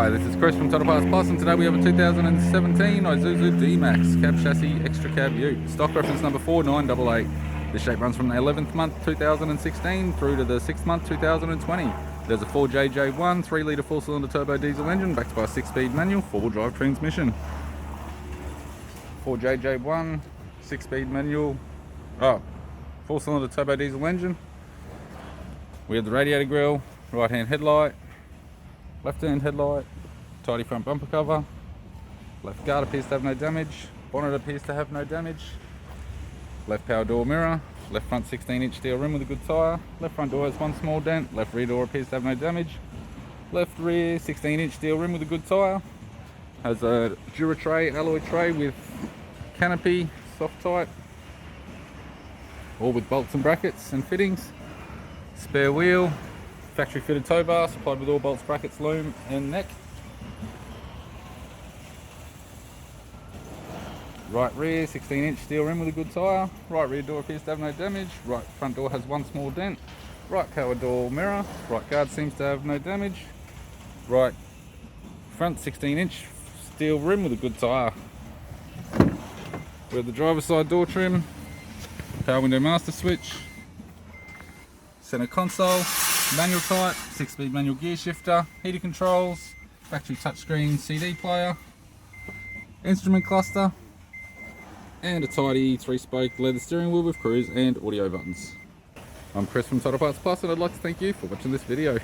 Hi, this is Chris from Total Parts Plus, and today we have a 2017 Isuzu D-MAX cab chassis extra cab ute. Stock reference number 4988. This shape runs from the 11th month 2016 through to the 6th month 2020. There's a 4JJ1 3 litre 4-cylinder turbo diesel engine backed by a 6-speed manual 4-wheel drive transmission. 4JJ1 6-speed manual, 4-cylinder turbo diesel engine. We have the radiator grille, right hand headlight, left hand headlight, tidy front bumper cover, left guard appears to have no damage, bonnet appears to have no damage, left power door mirror, left front 16-inch steel rim with a good tyre, left front door has one small dent, left rear door appears to have no damage, left rear 16-inch steel rim with a good tyre, has a Dura tray, alloy tray with canopy, soft type, all with bolts and brackets and fittings, spare wheel, factory fitted tow bar supplied with all bolts, brackets, loom and neck. Right rear 16-inch steel rim with a good tyre. Right rear door appears to have no damage. Right front door has one small dent. Right power door mirror. Right guard seems to have no damage. Right front 16-inch steel rim with a good tyre. We have the driver's side door trim, power window master switch, center console, manual type, 6-speed manual gear shifter, heater controls, factory touchscreen CD player, instrument cluster, and a tidy 3-spoke leather steering wheel with cruise and audio buttons. I'm Chris from Total Parts Plus, and I'd like to thank you for watching this video.